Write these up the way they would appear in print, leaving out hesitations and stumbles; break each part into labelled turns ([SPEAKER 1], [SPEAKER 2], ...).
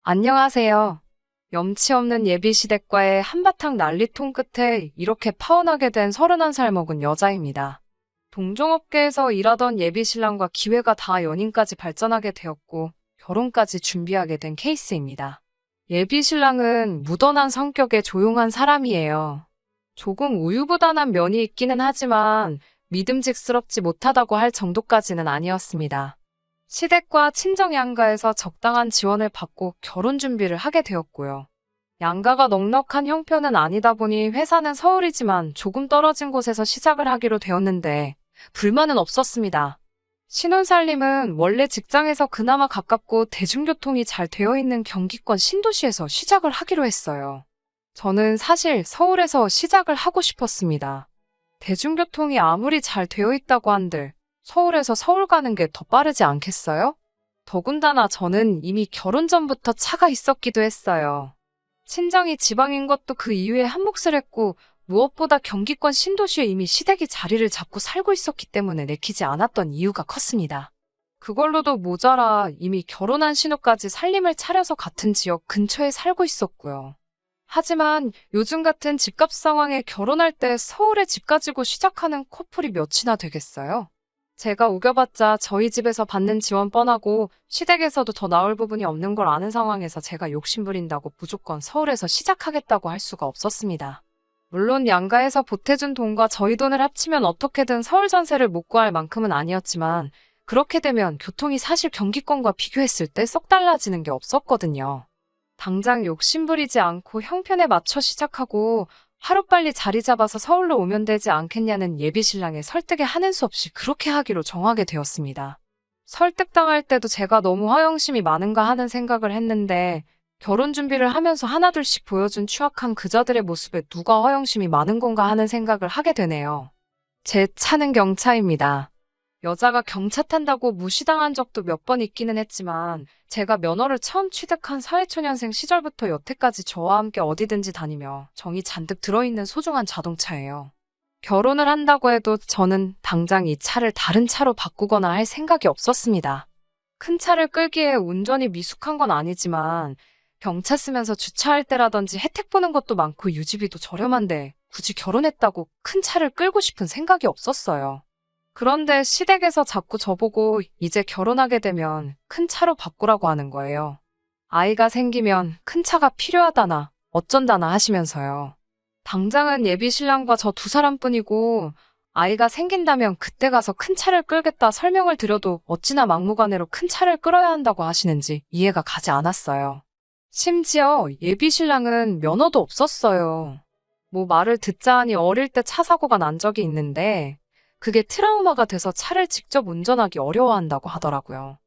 [SPEAKER 1] 안녕하세요. 염치 없는 예비시댁과의 한바탕 난리통 끝에 이렇게 파혼하게 된 31살 먹은 여자입니다. 동종업계에서 일하던 예비신랑과 기회가 닿아 연인까지 발전하게 되었고 결혼까지 준비하게 된 케이스입니다. 예비신랑은 무던한 성격의 조용한 사람이에요. 조금 우유부단한 면이 있기는 하지만 믿음직스럽지 못하다고 할 정도까지는 아니었습니다. 시댁과 친정 양가에서 적당한 지원을 받고 결혼 준비를 하게 되었고요. 양가가 넉넉한 형편은 아니다 보니 회사는 서울이지만 조금 떨어진 곳에서 시작을 하기로 되었는데 불만은 없었습니다. 신혼살림은 원래 직장에서 그나마 가깝고 대중교통이 잘 되어 있는 경기권 신도시에서 시작을 하기로 했어요. 저는 사실 서울에서 시작을 하고 싶었습니다. 대중교통이 아무리 잘 되어 있다고 한들 서울에서 서울 가는 게 더 빠르지 않겠어요? 더군다나 저는 이미 결혼 전부터 차가 있었기도 했어요. 친정이 지방인 것도 그 이유에 한몫을 했고 무엇보다 경기권 신도시에 이미 시댁이 자리를 잡고 살고 있었기 때문에 내키지 않았던 이유가 컸습니다. 그걸로도 모자라 이미 결혼한 신우까지 살림을 차려서 같은 지역 근처에 살고 있었고요. 하지만 요즘 같은 집값 상황에 결혼할 때 서울에 집 가지고 시작하는 커플이 몇이나 되겠어요? 제가 우겨봤자 저희 집에서 받는 지원 뻔하고 시댁에서도 더 나올 부분이 없는 걸 아는 상황에서 제가 욕심부린다고 무조건 서울에서 시작하겠다고 할 수가 없었습니다. 물론 양가에서 보태준 돈과 저희 돈을 합치면 어떻게든 서울 전세를 못 구할 만큼은 아니었지만 그렇게 되면 교통이 사실 경기권과 비교했을 때 썩 달라지는 게 없었거든요. 당장 욕심부리지 않고 형편에 맞춰 시작하고 하루빨리 자리 잡아서 서울로 오면 되지 않겠냐는 예비신랑의 설득에 하는 수 없이 그렇게 하기로 정하게 되었습니다. 설득당할 때도 제가 너무 허영심이 많은가 하는 생각을 했는데 결혼 준비를 하면서 하나둘씩 보여준 추악한 그자들의 모습에 누가 허영심이 많은 건가 하는 생각을 하게 되네요. 제 차는 경차입니다. 여자가 경차 탄다고 무시당한 적도 몇 번 있기는 했지만 제가 면허를 처음 취득한 사회초년생 시절부터 여태까지 저와 함께 어디든지 다니며 정이 잔뜩 들어있는 소중한 자동차예요. 결혼을 한다고 해도 저는 당장 이 차를 다른 차로 바꾸거나 할 생각이 없었습니다. 큰 차를 끌기에 운전이 미숙한 건 아니지만 경차 쓰면서 주차할 때라든지 혜택 보는 것도 많고 유지비도 저렴한데 굳이 결혼했다고 큰 차를 끌고 싶은 생각이 없었어요. 그런데 시댁에서 자꾸 저보고 이제 결혼하게 되면 큰 차로 바꾸라고 하는 거예요. 아이가 생기면 큰 차가 필요하다나 어쩐다나 하시면서요. 당장은 예비신랑과 저 두 사람뿐이고 아이가 생긴다면 그때 가서 큰 차를 끌겠다 설명을 드려도 어찌나 막무가내로 큰 차를 끌어야 한다고 하시는지 이해가 가지 않았어요. 심지어 예비신랑은 면허도 없었어요. 뭐 말을 듣자 하니 어릴 때 차 사고가 난 적이 있는데 그게 트라우마가 돼서 차를 직접 운전하기 어려워한다고 하더라고요.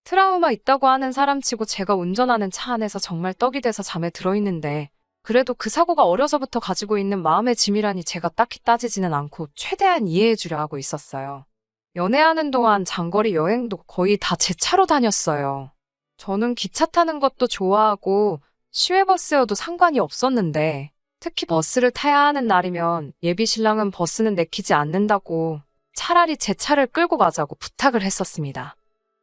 [SPEAKER 1] 트라우마 있다고 하는 사람치고 제가 운전하는 차 안에서 정말 떡이 돼서 잠에 들어있는데 그래도 그 사고가 어려서부터 가지고 있는 마음의 짐이라니 제가 딱히 따지지는 않고 최대한 이해해주려 하고 있었어요. 연애하는 동안 장거리 여행도 거의 다 제 차로 다녔어요. 저는 기차 타는 것도 좋아하고 시외버스여도 상관이 없었는데 특히 버스를 타야 하는 날이면 예비신랑은 버스는 내키지 않는다고 차라리 제 차를 끌고 가자고 부탁을 했었습니다.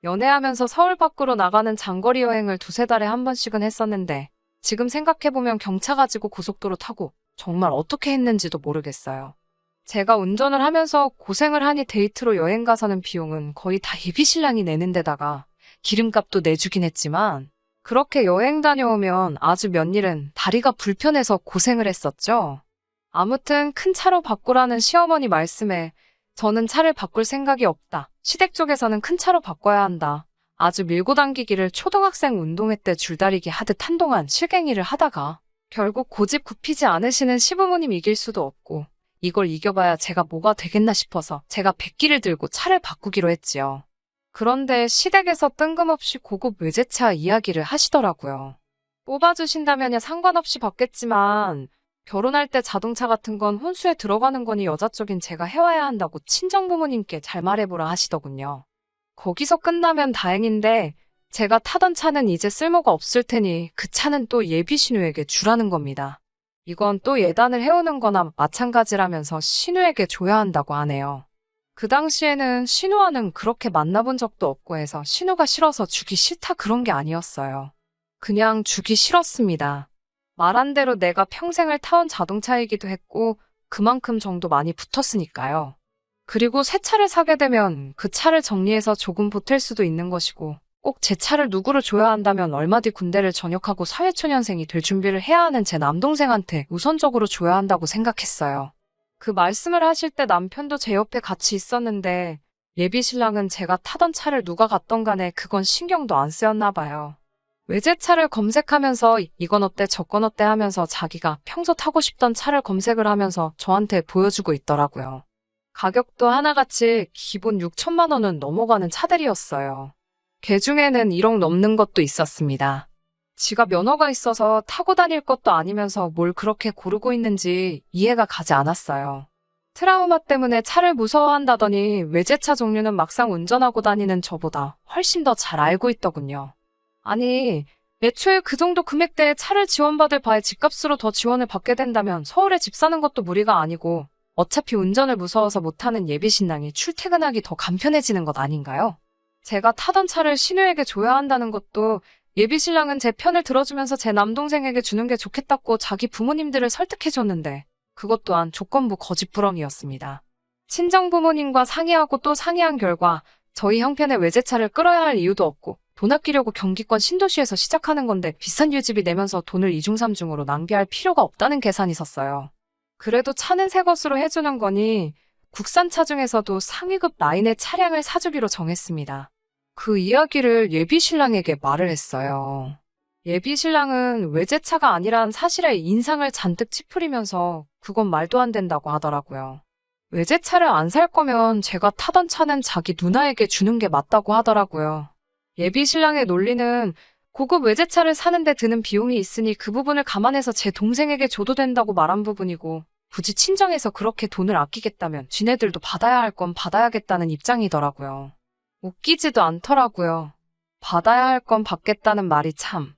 [SPEAKER 1] 연애하면서 서울 밖으로 나가는 장거리 여행을 두세 달에 한 번씩은 했었는데 지금 생각해보면 경차 가지고 고속도로 타고 정말 어떻게 했는지도 모르겠어요. 제가 운전을 하면서 고생을 하니 데이트로 여행 가서는 비용은 거의 다 예비신랑이 내는 데다가 기름값도 내주긴 했지만 그렇게 여행 다녀오면 아주 몇일은 다리가 불편해서 고생을 했었죠. 아무튼 큰 차로 바꾸라는 시어머니 말씀에 저는 차를 바꿀 생각이 없다. 시댁 쪽에서는 큰 차로 바꿔야 한다. 아주 밀고 당기기를 초등학생 운동회 때 줄다리기 하듯 한동안 실갱이를 하다가 결국 고집 굽히지 않으시는 시부모님 이길 수도 없고 이걸 이겨봐야 제가 뭐가 되겠나 싶어서 제가 백기를 들고 차를 바꾸기로 했지요. 그런데 시댁에서 뜬금없이 고급 외제차 이야기를 하시더라고요. 뽑아주신다면야 상관없이 받겠지만 결혼할 때 자동차 같은 건 혼수에 들어가는 거니 여자 쪽인 제가 해와야 한다고 친정부모님께 잘 말해보라 하시더군요. 거기서 끝나면 다행인데 제가 타던 차는 이제 쓸모가 없을 테니 그 차는 또 예비 신우에게 주라는 겁니다. 이건 또 예단을 해오는 거나 마찬가지라면서 신우에게 줘야 한다고 하네요. 그 당시에는 신우와는 그렇게 만나본 적도 없고 해서 신우가 싫어서 주기 싫다 그런 게 아니었어요. 그냥 주기 싫었습니다. 말한 대로 내가 평생을 타온 자동차이기도 했고 그만큼 정도 많이 붙었으니까요. 그리고 새 차를 사게 되면 그 차를 정리해서 조금 보탤 수도 있는 것이고 꼭 제 차를 누구를 줘야 한다면 얼마 뒤 군대를 전역하고 사회초년생이 될 준비를 해야 하는 제 남동생한테 우선적으로 줘야 한다고 생각했어요. 그 말씀을 하실 때 남편도 제 옆에 같이 있었는데 예비 신랑은 제가 타던 차를 누가 갔던 간에 그건 신경도 안 쓰였나 봐요. 외제차를 검색하면서 이건 어때 저건 어때 하면서 자기가 평소 타고 싶던 차를 검색을 하면서 저한테 보여주고 있더라고요. 가격도 하나같이 기본 6천만 원은 넘어가는 차들이었어요. 그 중에는 1억 넘는 것도 있었습니다. 지가 면허가 있어서 타고 다닐 것도 아니면서 뭘 그렇게 고르고 있는지 이해가 가지 않았어요. 트라우마 때문에 차를 무서워한다더니 외제차 종류는 막상 운전하고 다니는 저보다 훨씬 더 잘 알고 있더군요. 아니, 애초에 그 정도 금액대에 차를 지원받을 바에 집값으로 더 지원을 받게 된다면 서울에 집 사는 것도 무리가 아니고 어차피 운전을 무서워서 못하는 예비신랑이 출퇴근하기 더 간편해지는 것 아닌가요? 제가 타던 차를 신우에게 줘야 한다는 것도 예비신랑은 제 편을 들어주면서 제 남동생에게 주는 게 좋겠다고 자기 부모님들을 설득해줬는데 그것 또한 조건부 거짓부렁이었습니다. 친정부모님과 상의하고 또 상의한 결과 저희 형편에 외제차를 끌어야 할 이유도 없고 돈 아끼려고 경기권 신도시에서 시작하는 건데 비싼 유지비 내면서 돈을 이중삼중으로 낭비할 필요가 없다는 계산이 섰어요. 그래도 차는 새 것으로 해주는 거니 국산차 중에서도 상위급 라인의 차량을 사주기로 정했습니다. 그 이야기를 예비신랑에게 말을 했어요. 예비신랑은 외제차가 아니란 사실에 인상을 잔뜩 찌푸리면서 그건 말도 안 된다고 하더라고요. 외제차를 안 살 거면 제가 타던 차는 자기 누나에게 주는 게 맞다고 하더라고요. 예비신랑의 논리는 고급 외제차를 사는데 드는 비용이 있으니 그 부분을 감안해서 제 동생에게 줘도 된다고 말한 부분이고 굳이 친정에서 그렇게 돈을 아끼겠다면 지네들도 받아야 할 건 받아야겠다는 입장이더라고요. 웃기지도 않더라고요. 받아야 할 건 받겠다는 말이 참.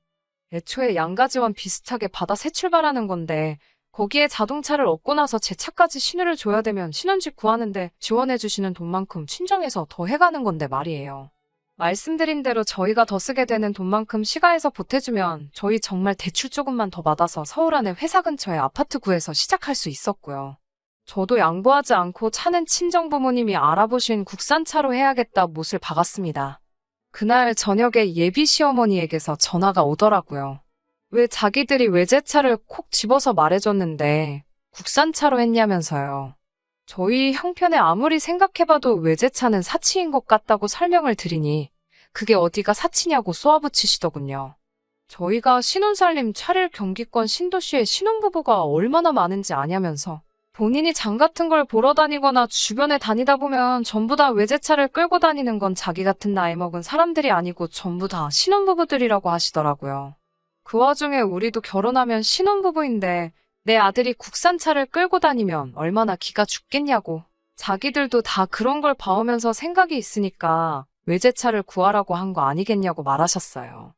[SPEAKER 1] 애초에 양가지원 비슷하게 받아 새 출발하는 건데 거기에 자동차를 얻고 나서 제 차까지 신우를 줘야 되면 신혼집 구하는데 지원해주시는 돈만큼 친정에서 더 해가는 건데 말이에요. 말씀드린 대로 저희가 더 쓰게 되는 돈만큼 시가에서 보태주면 저희 정말 대출 조금만 더 받아서 서울 안에 회사 근처에 아파트 구해서 시작할 수 있었고요. 저도 양보하지 않고 차는 친정부모님이 알아보신 국산차로 해야겠다 못을 박았습니다. 그날 저녁에 예비 시어머니에게서 전화가 오더라고요. 왜 자기들이 외제차를 콕 집어서 말해줬는데 국산차로 했냐면서요. 저희 형편에 아무리 생각해봐도 외제차는 사치인 것 같다고 설명을 드리니 그게 어디가 사치냐고 쏘아붙이시더군요. 저희가 신혼살림 차릴 경기권 신도시에 신혼부부가 얼마나 많은지 아냐면서 본인이 장 같은 걸 보러 다니거나 주변에 다니다 보면 전부 다 외제차를 끌고 다니는 건 자기 같은 나이 먹은 사람들이 아니고 전부 다 신혼부부들이라고 하시더라고요. 그 와중에 우리도 결혼하면 신혼부부인데 내 아들이 국산차를 끌고 다니면 얼마나 기가 죽겠냐고. 자기들도 다 그런 걸 봐오면서 생각이 있으니까 외제차를 구하라고 한 거 아니겠냐고 말하셨어요.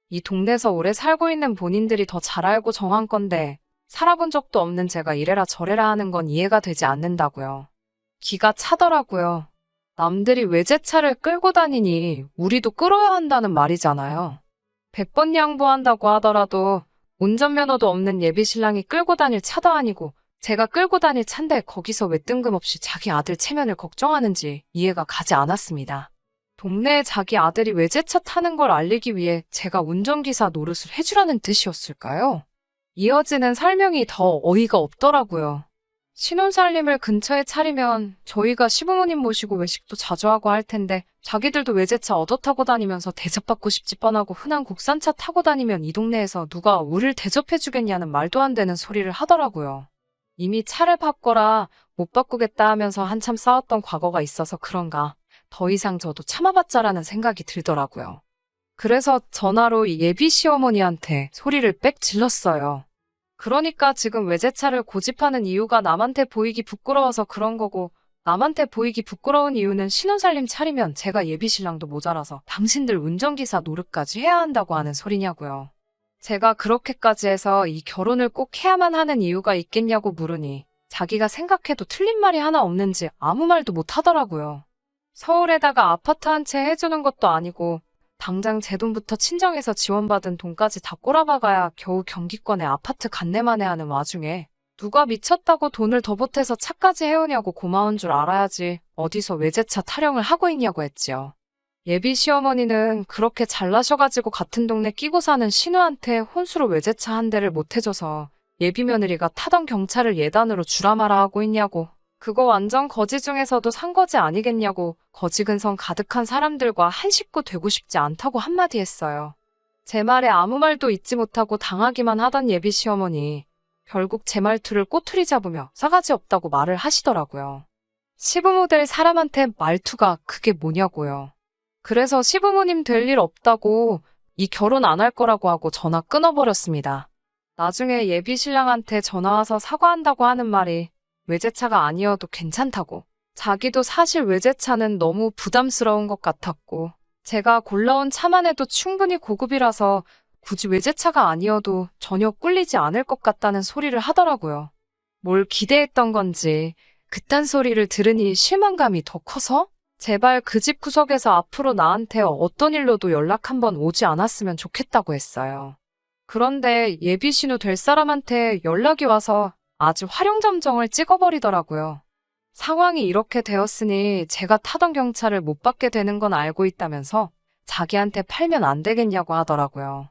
[SPEAKER 1] 이 동네에서 오래 살고 있는 본인들이 더 잘 알고 정한 건데 살아본 적도 없는 제가 이래라 저래라 하는 건 이해가 되지 않는다고요. 기가 차더라고요. 남들이 외제차를 끌고 다니니 우리도 끌어야 한다는 말이잖아요. 100번 양보한다고 하더라도 운전면허도 없는 예비신랑이 끌고 다닐 차도 아니고 제가 끌고 다닐 차인데 거기서 왜 뜬금없이 자기 아들 체면을 걱정하는지 이해가 가지 않았습니다. 동네에 자기 아들이 외제차 타는 걸 알리기 위해 제가 운전기사 노릇을 해주라는 뜻이었을까요? 이어지는 설명이 더 어이가 없더라고요. 신혼살림을 근처에 차리면 저희가 시부모님 모시고 외식도 자주 하고 할 텐데 자기들도 외제차 얻어 타고 다니면서 대접받고 싶지 뻔하고 흔한 국산차 타고 다니면 이 동네에서 누가 우릴 대접해주겠냐는 말도 안 되는 소리를 하더라고요. 이미 차를 바꿔라 못 바꾸겠다 하면서 한참 싸웠던 과거가 있어서 그런가 더 이상 저도 참아봤자라는 생각이 들더라고요. 그래서 전화로 예비 시어머니한테 소리를 빽 질렀어요. 그러니까 지금 외제차를 고집하는 이유가 남한테 보이기 부끄러워서 그런 거고 남한테 보이기 부끄러운 이유는 신혼살림 차리면 제가 예비신랑도 모자라서 당신들 운전기사 노릇까지 해야 한다고 하는 소리냐고요. 제가 그렇게까지 해서 이 결혼을 꼭 해야만 하는 이유가 있겠냐고 물으니 자기가 생각해도 틀린 말이 하나 없는지 아무 말도 못 하더라고요. 서울에다가 아파트 한 채 해주는 것도 아니고 당장 제 돈부터 친정에서 지원받은 돈까지 다 꼬라박아야 겨우 경기권에 아파트 간내만에 하는 와중에 누가 미쳤다고 돈을 더 보태서 차까지 해오냐고 고마운 줄 알아야지 어디서 외제차 타령을 하고 있냐고 했지요. 예비 시어머니는 그렇게 잘나셔가지고 같은 동네 끼고 사는 신우한테 혼수로 외제차 한 대를 못 해줘서 예비 며느리가 타던 경차를 예단으로 주라 마라 하고 있냐고. 그거 완전 거지 중에서도 산 거지 아니겠냐고 거지 근성 가득한 사람들과 한 식구 되고 싶지 않다고 한마디 했어요. 제 말에 아무 말도 잊지 못하고 당하기만 하던 예비 시어머니. 결국 제 말투를 꼬투리 잡으며 싸가지 없다고 말을 하시더라고요. 시부모 될 사람한테 말투가 그게 뭐냐고요. 그래서 시부모님 될 일 없다고 이 결혼 안 할 거라고 하고 전화 끊어버렸습니다. 나중에 예비 신랑한테 전화와서 사과한다고 하는 말이 외제차가 아니어도 괜찮다고. 자기도 사실 외제차는 너무 부담스러운 것 같았고 제가 골라온 차만 해도 충분히 고급이라서 굳이 외제차가 아니어도 전혀 꿀리지 않을 것 같다는 소리를 하더라고요. 뭘 기대했던 건지 그딴 소리를 들으니 실망감이 더 커서 제발 그 집 구석에서 앞으로 나한테 어떤 일로도 연락 한번 오지 않았으면 좋겠다고 했어요. 그런데 예비 신우 될 사람한테 연락이 와서 아주 화룡점정을 찍어버리더라고요. 상황이 이렇게 되었으니 제가 타던 경차를 못 받게 되는 건 알고 있다면서 자기한테 팔면 안 되겠냐고 하더라고요.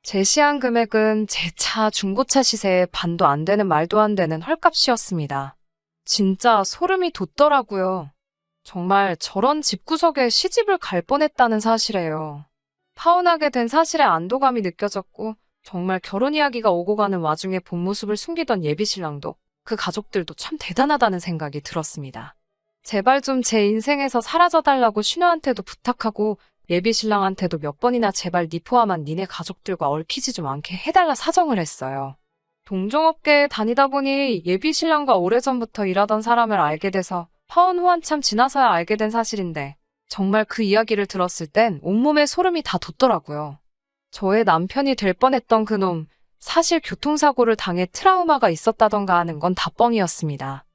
[SPEAKER 1] 제시한 금액은 제 차 중고차 시세의 반도 안 되는 말도 안 되는 헐값이었습니다. 진짜 소름이 돋더라고요. 정말 저런 집구석에 시집을 갈 뻔했다는 사실이에요. 파혼하게 된 사실에 안도감이 느껴졌고 정말 결혼 이야기가 오고 가는 와중에 본 모습을 숨기던 예비신랑도 그 가족들도 참 대단하다는 생각이 들었습니다. 제발 좀 제 인생에서 사라져달라고 신우한테도 부탁하고 예비신랑한테도 몇 번이나 제발 니 포함한 니네 가족들과 얽히지 좀 않게 해달라 사정을 했어요. 동종업계에 다니다 보니 예비신랑과 오래전부터 일하던 사람을 알게 돼서 파혼 후 한참 지나서야 알게 된 사실인데 정말 그 이야기를 들었을 땐 온몸에 소름이 다 돋더라고요. 저의 남편이 될 뻔했던 그놈, 사실 교통사고를 당해 트라우마가 있었다던가 하는 건 다 뻥이었습니다.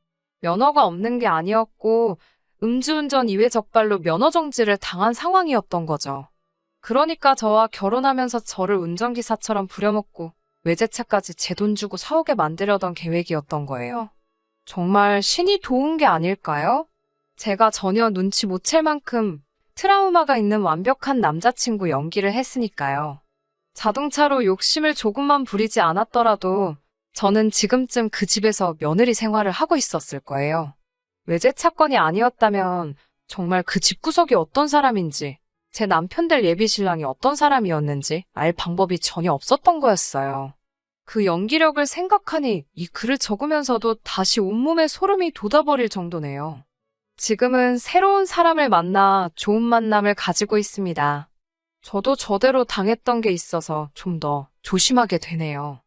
[SPEAKER 1] 면허가 없는 게 아니었고 음주운전 이외 적발로 면허 정지를 당한 상황이었던 거죠. 그러니까 저와 결혼하면서 저를 운전기사처럼 부려먹고 외제차까지 제 돈 주고 사오게 만들려던 계획이었던 거예요. 정말 신이 도운 게 아닐까요? 제가 전혀 눈치 못 챌 만큼 트라우마가 있는 완벽한 남자친구 연기를 했으니까요. 자동차로 욕심을 조금만 부리지 않았더라도 저는 지금쯤 그 집에서 며느리 생활을 하고 있었을 거예요. 외제차건이 아니었다면 정말 그 집구석이 어떤 사람인지, 제 남편 될 예비신랑이 어떤 사람이었는지 알 방법이 전혀 없었던 거였어요. 그 연기력을 생각하니 이 글을 적으면서도 다시 온몸에 소름이 돋아버릴 정도네요. 지금은 새로운 사람을 만나 좋은 만남을 가지고 있습니다. 저도 저대로 당했던 게 있어서 좀 더 조심하게 되네요.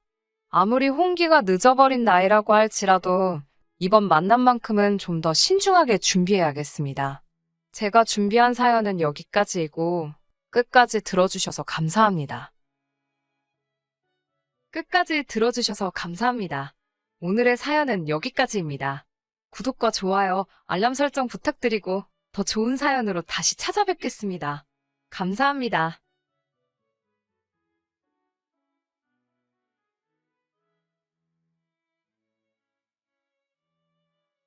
[SPEAKER 1] 아무리 홍기가 늦어버린 나이라고 할지라도 이번 만남만큼은 좀 더 신중하게 준비해야겠습니다. 제가 준비한 사연은 여기까지이고 끝까지 들어주셔서 감사합니다. 끝까지 들어주셔서 감사합니다. 오늘의 사연은 여기까지입니다. 구독과 좋아요, 알람 설정 부탁드리고 더 좋은 사연으로 다시 찾아뵙겠습니다. 감사합니다.